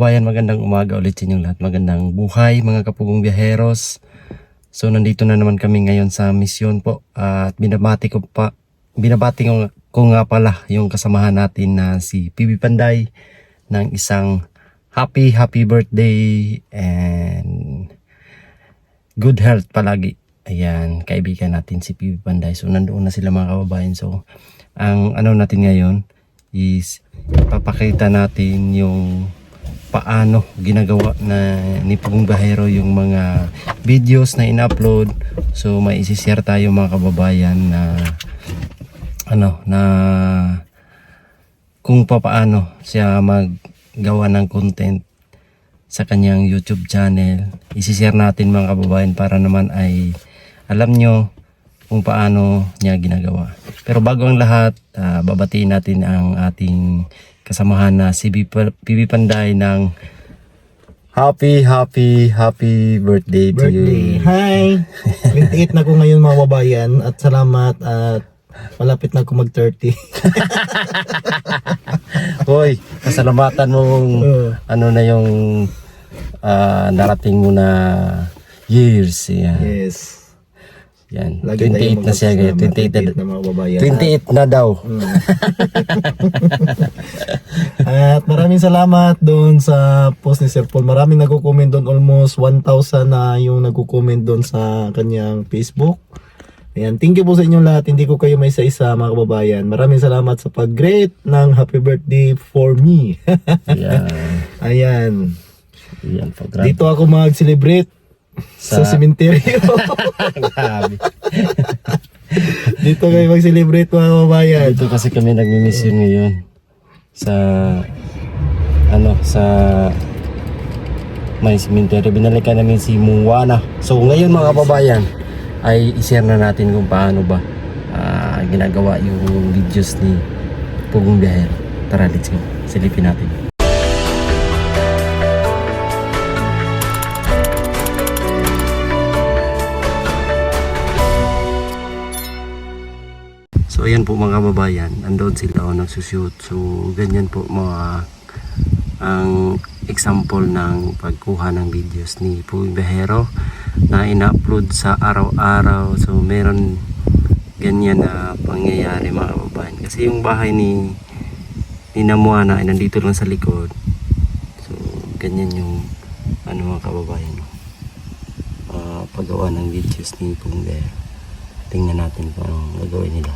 kababayan, magandang umaga ulit sa inyong lahat. Magandang buhay mga kapugong biyaheros. So nandito na naman kami ngayon sa misyon po. At binabati ko nga pala yung kasamahan natin na si PB Panday ng isang happy birthday and good health palagi. Ayan, kaibigan natin si PB Panday. So nandoon na sila mga kababayan. So ang ano natin ngayon is papakita natin yung paano ginagawa na ni Pugong Biyahero yung mga videos na in-upload. So may isi-share tayo mga kababayan na na kung paano siya maggawa ng content sa kanyang YouTube channel. Isi-share natin mga kababayan para naman ay alam nyo kung paano niya ginagawa. Pero bago ang lahat, babatiin natin ang ating kasamahan na si PB Panday ng happy birthday to you. Hi! 28 na ko ngayon mga babayan at salamat at malapit na ako mag-30. Hoy, kasalamatan mong ano na yung narating mo na years. Yan. Yes. Yan. Lagi 28 na siya ngayon. 28 na mga babayan. 28 na daw. At maraming salamat doon sa post ni Sir Paul. Maraming nagko-comment doon, almost 1,000 na yung nagko-comment doon sa kanyang Facebook. Ayan, thank you po sa inyong lahat. Hindi ko kayo may isa-isa mga kababayan. Maraming salamat sa pag-greet ng happy birthday for me. Yan. Ayan. Yan po. Dito ako mag-celebrate sa sementeryo. Grabe. Dito kayo mag-celebrate mga kababayan. Dito kasi kami nagmi-mission ngayon sa sa may cemetery. Binalikan namin si Muwana. So ngayon mga kababayan ay i-share na natin kung paano ba ginagawa yung videos ni Pugong Biyahero. Tara, let's go. Silipin natin. So ayan po mga kababayan, andoon sila nagsushoot. So ganyan po mga ang example ng pagkuha ng videos ni Pugong Biyahero na ina-upload sa araw-araw. So meron ganyan na pangyayari mga kababayan. Kasi yung bahay ni Namuana ay nandito lang sa likod. So ganyan yung mga kababayan, paggawa ng videos ni Pugong Biyahero. Tingnan natin kung anong gagawin nila.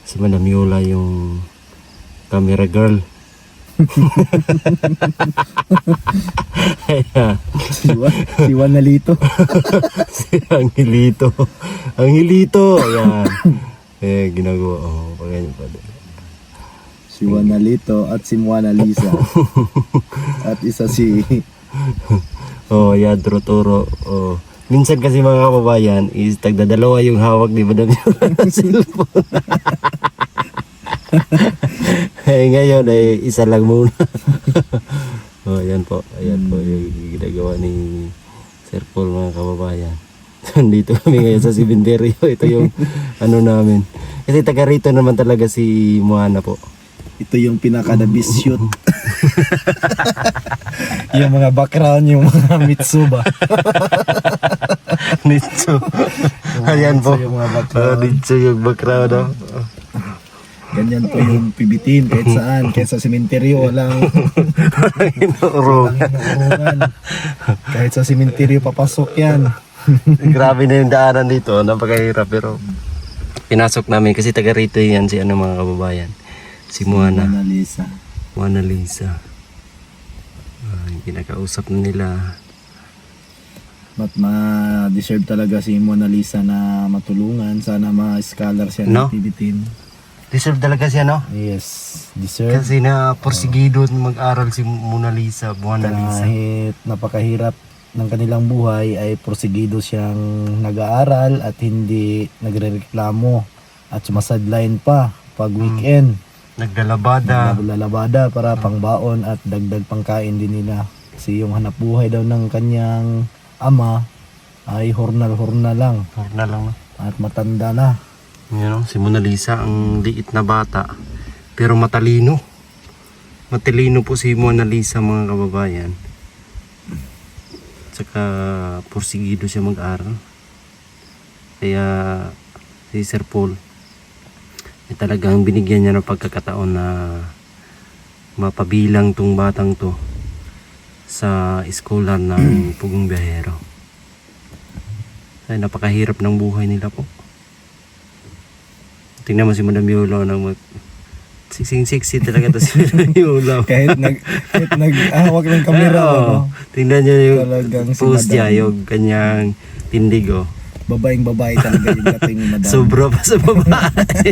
Si Madam Yola yung camera girl. Si Juan Nalito. Si Angelito. Angelito. Ayan. Ginagawa. Pagganyan pa din. Si Juan Nalito at si Juana Lisa. At isa si Yadro Toro. Minsan kasi mga kababayan is tagdadalawa yung hawak ni Madam Yola ng cellphone. Ngayon ay isa lang muna. Ayan po yung ginagawa ni Sir Paul mga kababayan. Dito kami ngayon sa sementeryo. Ito yung namin. Kasi taga rito naman talaga si Muana po. ito yung pinaka-the-best shoot. Yung mga background, yung mga Mitsuba. Nitsu. Ayan po. Yung mga background. Nitsu yung background. Ganyan po yung pibitin kahit saan. Kahit sa sementeryo, walang inuurungan. Kahit sa sementeryo, papasok yan. Grabe na yung daanan dito. Napakahirap pero pinasok namin kasi taga rito yan si mga kababayan. Si Muana. Muana Lisa. Kinakausap na nila. But ma-deserve talaga si Mona Lisa na matulungan. Sana ma-scholar siya ng pibitin. Deserve talaga siya, no? Yes, deserve. Kasi na porsigido mag-aral si Mona Lisa, Mona Lisa. Kahit napakahirap ng kanilang buhay ay porsigido siyang nag-aaral at hindi nagrereklamo at sumasadline pa pag weekend. Naglalabada para pangbaon at dagdag pangkain din nila. Kasi yung hanap buhay daw ng kanyang ama ay hurnal lang. Hurnal lang, no? At matanda na. You know, si Mona Lisa, ang liit na bata, Pero matalino. Matalino po si Mona Lisa mga kababayan. Tsaka porsigido siya mag-aral. Kaya si Sir Paul talagang binigyan niya ng pagkakataon na mapabilang tong batang to sa eskwela ng Pugong Biyahero. Ay, napakahirap ng buhay nila po. Tingnan mo si Madam Yolo nang sexy talaga to si Madam Yolo. kahit nag-ahawak ng kamera, Oo. Tingnan niyo yung Talagang si post niya, Madam. yung kanyang tindig oh. babaeng babae talaga yung dating ni Madam. Sobra pa sa babae.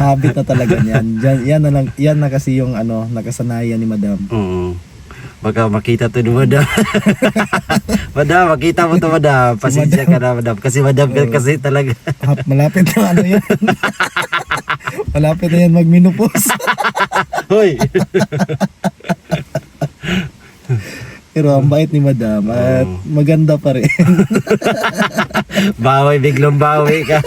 Habit na talaga niyan. Yan na kasi yung nakasanayan ni Madam. Oo. Baka makita to ni Madam. Madam, makita mo to Madam. Pasensya ka na Madam. Kasi Madam kasi talaga. Malapit na yan. Malapit na yan magminupos. Hoy! Pero ang bait ni Madam at maganda pa rin. Bawi, biglang bawi ka.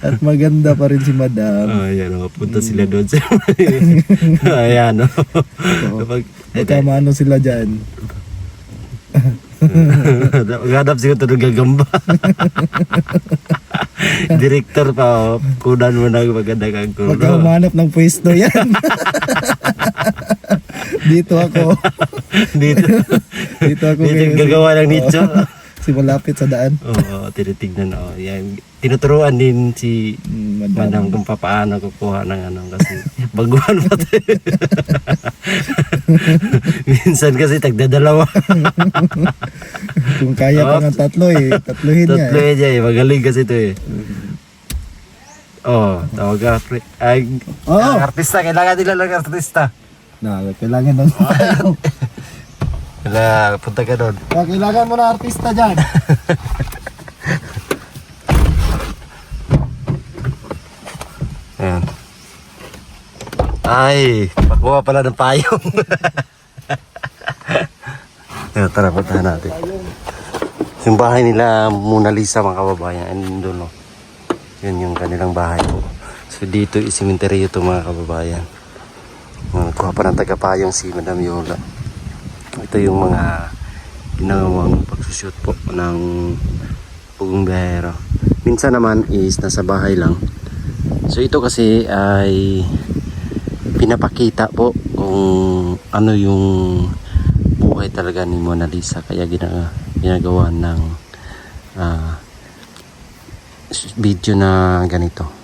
At maganda pa rin si Madam. Ayan o, punta sila doon sa... Ayan o. Kapag... Baka maano sila dyan. Maghanap siguro ito ng gagamba. Director pa o. Kunan mo na maganda kang kuno. Baka humanap ng pwesto yan. Dito ako. Dito. Dito ako Dito ngayon. gagawa ng nicho. Si malapit sa daan. Oo, tinitignan o. Yan. Tinuturuan din si Madam kung paano kukuha ng kasi baguhan pa tayo. Minsan kasi tagdadalawa. Kung kaya pa ng tatlo tatluhin niya. Tatlo niya eh. Magaling kasi ito eh. Oh, tawag ka. Ay, artista. Kailangan nila lang artista. Kailangan ng Wala, punta ka doon. kailangan mo na artista dyan. Ayan. Ay, pakuha pala ng payong. Ayan, tara, puntahan natin. Yung bahay nila Mona Lisa mga kababayan. Ayun doon, no? Yun yung kanilang bahay po. So dito isimenteryo ito mga kababayan. Kuha pa ng tagapayong si Madam Yola. Ito yung mga ginawang pagsushoot po ng Pugong Biyahero. Minsan naman is nasa bahay lang. So ito kasi ay pinapakita po kung ano yung buhay talaga ni Mona Lisa. Kaya ginagawa ng video na ganito.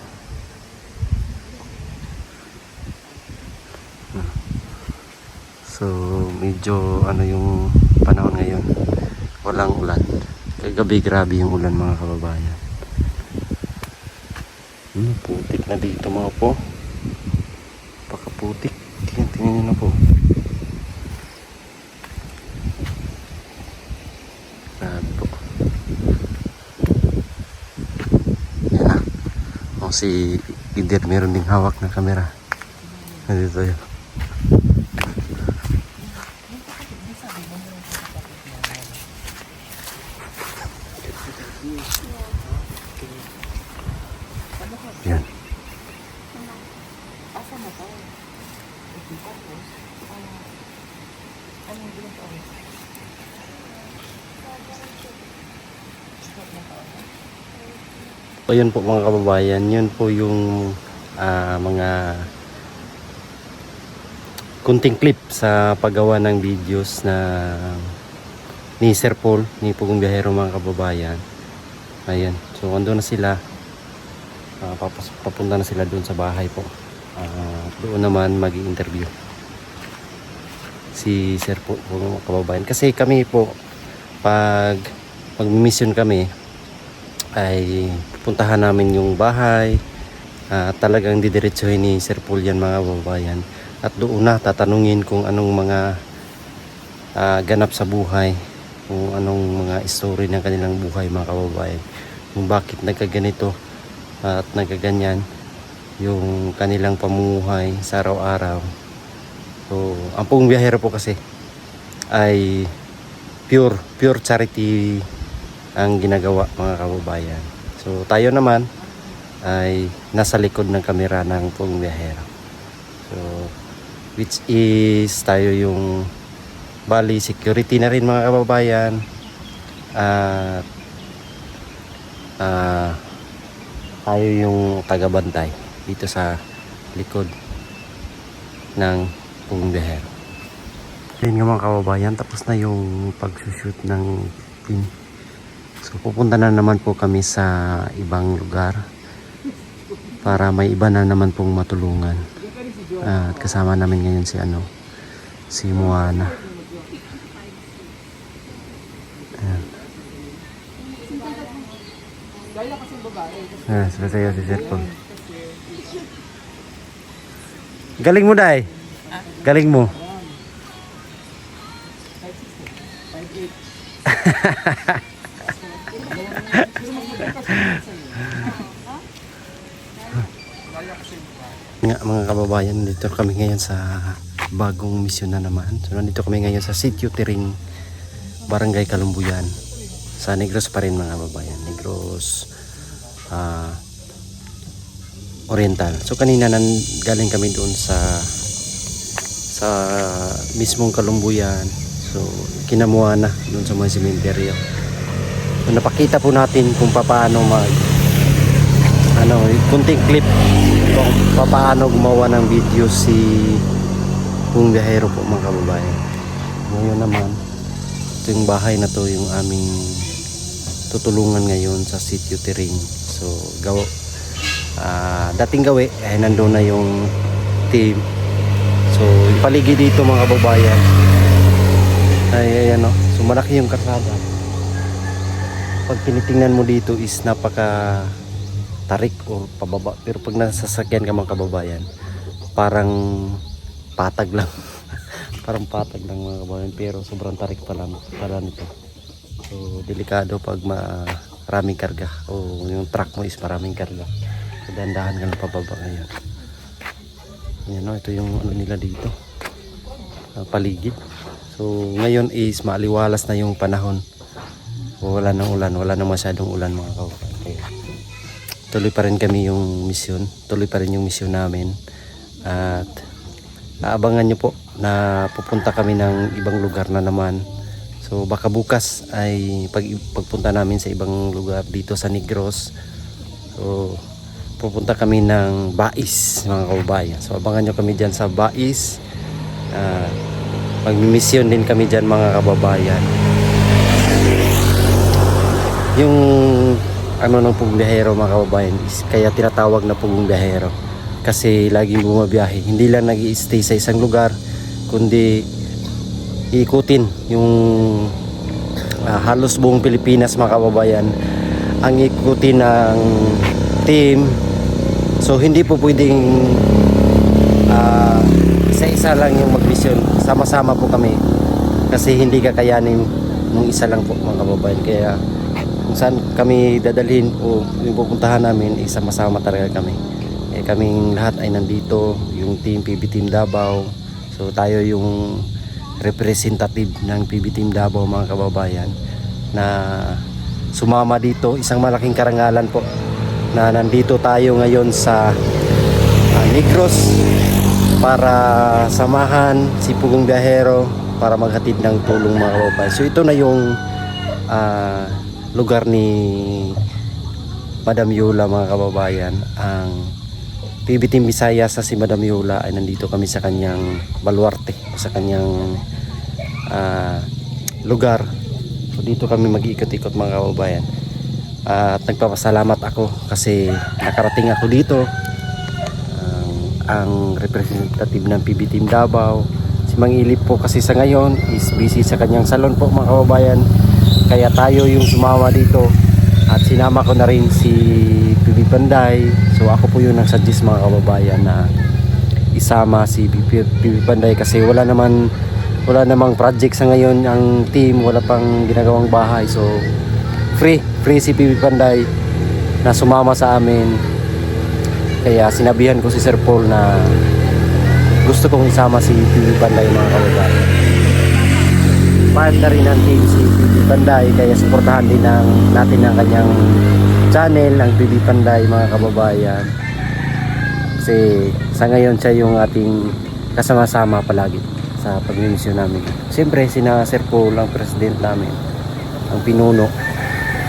So medyo yung panahon ngayon, walang ulan. Kagabi grabe yung ulan mga kababayan. Putik na dito mga po. Pakaputik. Tingnan nyo na po. Grabe po. Yan na. O si Ider meron ding hawak na kamera. Nandito yun. Yan. So yun po mga kababayan, yun po yung mga kunting clip sa paggawa ng videos na ni Sir Paul, ni Pugong Biyahero mga kababayan. Ayan, so andun na sila. Papunta na sila doon sa bahay po. Doon naman mag-i-interview si Sir po mga kababayan. Kasi kami po pag mag-mission kami ay pupuntahan namin yung bahay. Talagang didiretsuhin ni Sir Paul yan mga kababayan. At doon na tatanungin kung anong mga ganap sa buhay, kung anong mga story ng kanilang buhay mga kababayan, kung bakit nagkaganito at nagkaganyan yung kanilang pamumuhay sa araw-araw. So ang Pugong Biyahero po kasi ay pure charity ang ginagawa mga kababayan. So tayo naman ay nasa likod ng kamera ng Pugong Biyahero. So, which is tayo yung bali security na rin mga kababayan. At tayo yung tagabantay dito sa likod ng Pugong Biyahero. Ayun nga mga kababayan, tapos na yung pagsushoot ng team. So pupunta na naman po kami sa ibang lugar para may iba na naman pong matulungan. At kasama namin ngayon si Moana. Ayan. Sumasayaw si Sir Paul. Galing mo, Day. Galing mo. Nga mga kababayan, dito kami ngayon sa bagong misyon na naman. So nandito kami ngayon sa Sitio Tiring, Barangay Kalumbuyan, sa Negros pa rin mga kababayan, Negros Oriental. So kanina galing kami doon sa mismong Kalumbuyan. So kinamuha na doon sa mga sementeryo. So napakita po natin kung paano kunting clip kung paano gumawa ng video si Pugong Biyahero po mga kababayan. Ngayon naman, ito yung bahay na to yung aming tutulungan ngayon sa Sitio Tiring. So dating gawi ay nandun na yung team. So yung paligid dito mga kababayan ay ayan, so malaki yung kalsada. Pag tinitingnan mo dito is napaka tarik o pababa, pero pag nasasakyan ka mga kababayan parang patag lang parang patag lang mga kababayan, pero sobrang tarik pala nito. So delikado pag maraming karga o yung truck mo is maraming karga, so dahan-dahan ka lang pababa ngayon. Yan, ito yung nila dito, paligid. So ngayon is maaliwalas na yung panahon, wala nang ulan, wala nang masyadong ulan mga kababayan. Kaya tuloy pa rin kami yung misyon, tuloy pa rin yung misyon namin. At aabangan nyo po na pupunta kami ng ibang lugar na naman. So baka bukas ay pagpunta namin sa ibang lugar dito sa Negros, so pupunta kami ng Bais mga kababayan. So abangan nyo kami dyan sa Bais. Magmimisyon din kami dyan mga kababayan. Yung ng Pugong Biyahero mga kababayan is kaya tinatawag na Pugong Biyahero kasi laging bumabiyahe, hindi lang nag-i-stay sa isang lugar kundi iikutin yung halos buong Pilipinas mga kababayan ang ikutin ng team. So hindi po pwedeng isa-isa lang yung magmisyon, sama-sama po kami kasi hindi kakayanin ng isa lang po mga kababayan. Kaya kung saan kami dadalhin o yung pupuntahan namin, isama-sama talaga kami. Kaming lahat ay nandito, yung team PB Team Davao. So tayo yung representative ng PB Team Davao mga kababayan na sumama dito. Isang malaking karangalan po na nandito tayo ngayon sa Negros para samahan si Pugong Biyahero para maghatid ng tulong mga kababayan. So ito na yung lugar ni Madam Yola mga kababayan. Ang PB Team Visayas sa si Madam Yola ay nandito kami sa kanyang baluarte o sa kanyang lugar. So dito kami mag-iikot-ikot mga kababayan. At nagpapasalamat ako kasi nakarating ako dito. Ang representative ng PB Team Davao, si Mang Ilip po kasi sa ngayon is busy sa kanyang salon po mga kababayan. Kaya tayo yung sumama dito at sinama ko na rin si PB Panday. So ako po yung nag-suggest mga kababayan na isama si PB Panday kasi wala namang project sa ngayon ang team, wala pang ginagawang bahay. So free si PB Panday na sumama sa amin. Kaya sinabihan ko si Sir Paul na gusto kong isama si PB Panday mga kababayan. Part na rin ng team si PB Panday, kaya suportahan din natin ang kanyang channel, ang TV Panday mga kababayan. Kasi sa ngayon siya yung ating kasama-sama palagi sa pagmimisyon namin. Siyempre, sina Sir Paul, ang president namin, ang pinuno,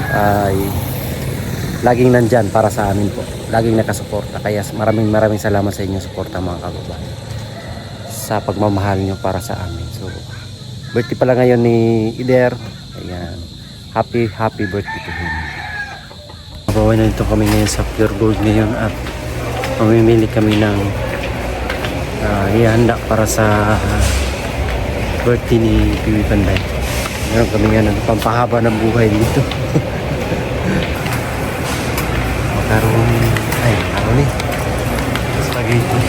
ay laging nandyan para sa amin po. Laging nakasuporta. Kaya maraming salamat sa inyong suporta mga kababayan. Sa pagmamahal nyo para sa amin. So, birthday pala ngayon ni Ider. Ayan. Happy birthday to him. Mabawa na dito kami ngayon sa Pure Gold ngayon at mamimili kami ng ihanda para sa birthday ni Piwi Panday. Meron kami nga ng pampahaba ng buhay dito. Makaroni. Ay, makaroni. Spaghetti.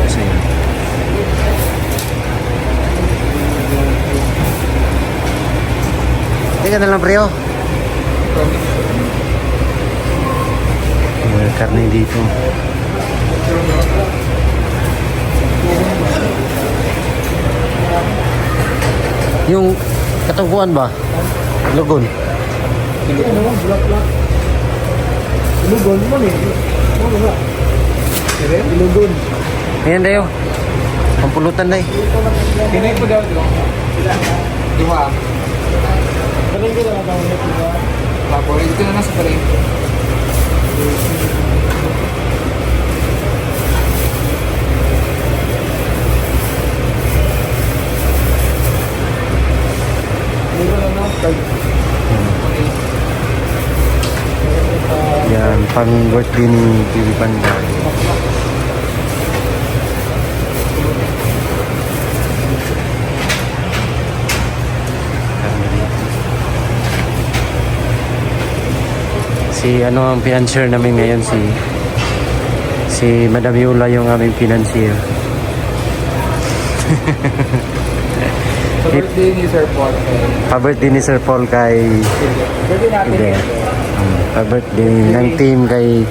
Kasi teka na lang, preo. May karne dito. Yung katungkuan ba? Lugon. Ilugon mo ni. Ano ba? Ilugon. Ayan dayo. Pampulutan na eh. Pinay po daw ito. Diba? Palengke na lang ako diba? Paborito ko na nasa palengke. Yan, pang birthday ni Piwi Panday. Si ano ang financier namin ngayon, si Madam Yula yung aming financier. Sa birthday ni Sir Paul. Pa-birthday ni Sir Paul kay Birthday natin Ide. eh. Pa-birthday ng team kay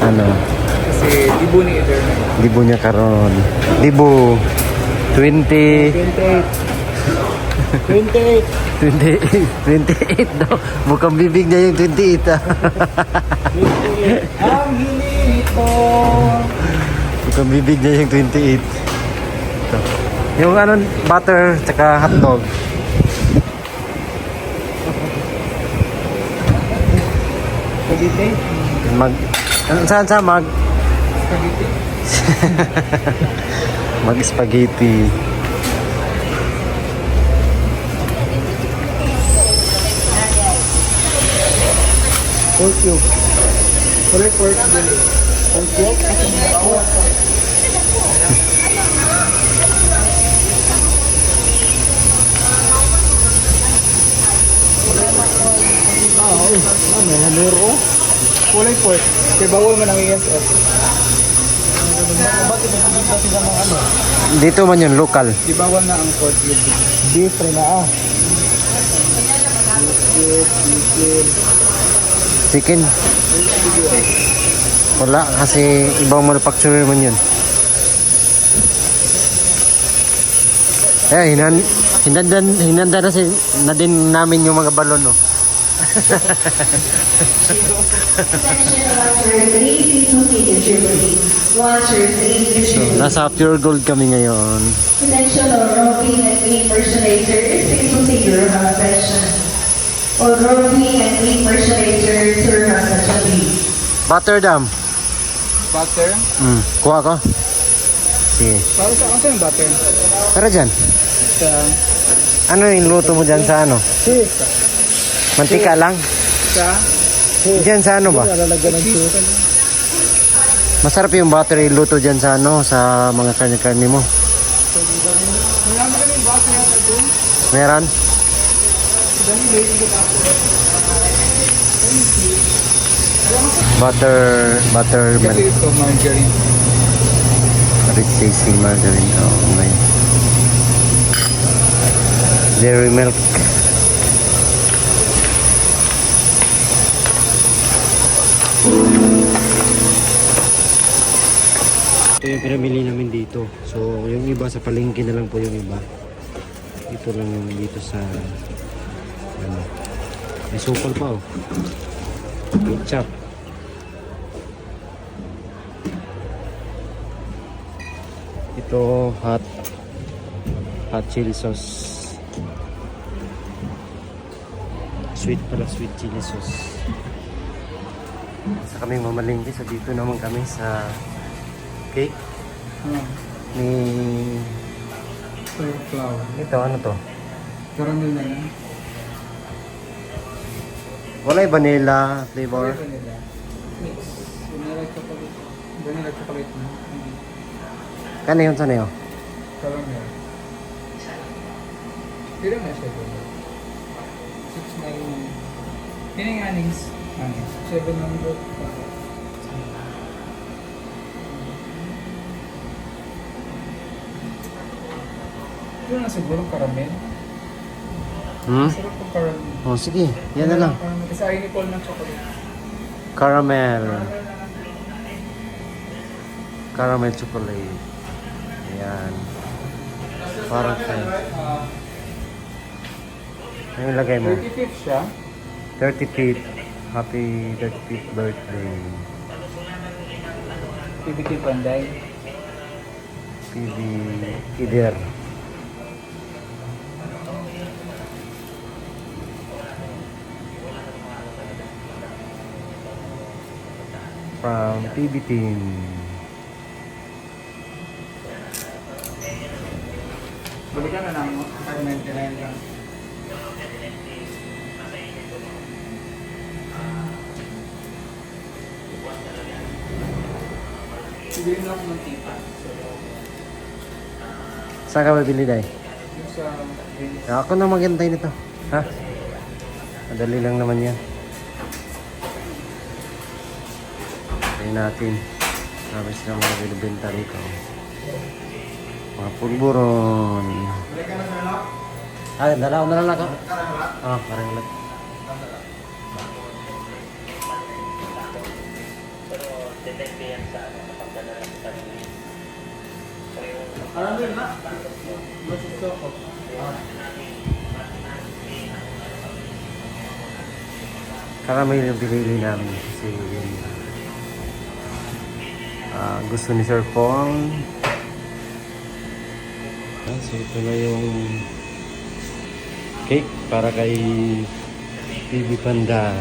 ano, Kasi dibo ni Eder na yun. Dibo niya karon. Dibo 20 28. 28 daw. Mukhang bibig niya yung 28 ah. Ang hilito. Mukhang bibig niya yung 28. Ito. Yung ano, butter tsaka hotdog. Pagite. Saan mag spaghetti. Pork cube. Pork dili. Pork cube. Ano, hamero? Kulay pork. Kaya bawal man ang ESF. Bakit nagpipinta sila ng ano? Dito man yun, local. Di bawal na ang pork yun. Beef rin na Chicken. Wala kasi ibang manufacturer man yun. Eh, hinanda na din namin yung mga balon, no. So, nasa Pure Gold kami ngayon. Potential or roving and impersonators, please procedure have session. Or roving and impersonators serve as a lead. Butter dam. Butter. Kuha ko. Sige. Para sa ano yung butter? Tara dyan. Sa Ano yung luto mo dyan sa ano? Mantika lang? Dyan sa ano ba? Lalagyan ng soup. Masarap yung butter iluto dyan sa ano, sa mga kanya-kanya mo. Meron? Butter kasi milk. ito margarine. Rich tasting margarine. Oh, may dairy milk. Ito yung pinamili namin dito. So, yung iba sa palengke na lang po yung iba. Ito lang yung dito sa Ano? May sukal pa oh. Ketchup. Ito hot chili sauce. Sweet pala, sweet chili sauce. Sa kami mamalingki, so dito naman kami sa cake ni Flower. ito, ano to? Caramel na yan. Wala yung vanilla flavor. Vanilla. Mix. Vanilla chocolate na. Kano yun, sana yun? Caramel. Pila na siya doon. 699. Kini nga anings. 700. Yun na siguro caramel. Sarap ng caramel. Oh, sige. Yan na lang. Kasi ayaw ni Paul ng chocolate. Caramel. Caramel chocolate. Ayan. Parang kayo. Ano yung lagay mo? 35 siya. 35th. Happy 35th birthday. PBT Panday. PB Kider. From PB Team. Balikan na lang mo. 599 lang. Bibili na ako ng tita. Saan ka mabili dahil? Yung sa... Ako na maghintay nito. Ha? Madali lang naman yan. Tayo natin. Sabi sila mga binibenta rito. Mga pulburon. Ah, dala ko na lang ako. Ah, parang lang. Caramel na. Masito ko. Caramel yung pinili namin kasi yun, gusto ni Sir Paul. So ito na yung cake para kay PB Panda.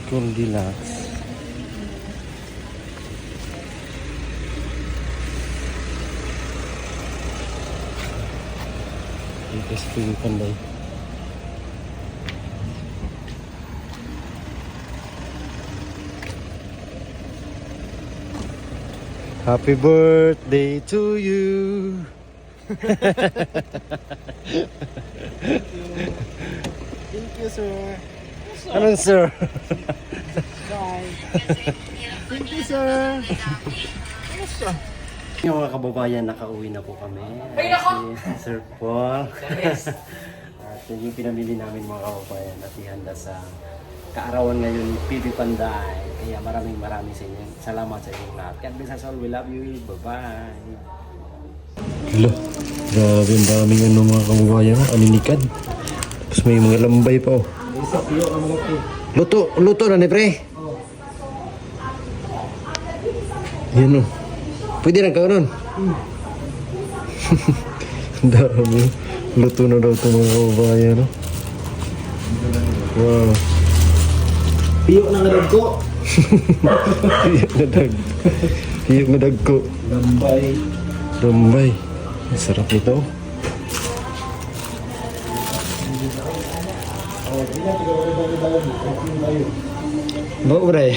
Goldilocks. Ito si PB Panda. Happy birthday to you. Thank you, sir. Anong sir? Thank you, sir. Yung mga kababayan, nakauwi na po kami. Si Sir Paul. At yung pinamili namin mga kababayan at ihanda sa kaarawan ngayon ni PB Panday. Kaya maraming sa inyo. Salamat sa inyong lahat. God bless us all. We love you. Bye-bye. Hello. Grabe ang daming mga kababayan. Aninikad. Tapos may mga lambay pa oh. Luto na ni pre. Yan o. Pwede na ka nun. Dami. Luto na daw itong mga kababayan no. Wow. Piyo na nga ko. Hiyok na dagko. Lambay. Ang sarap nito. Bawa bre.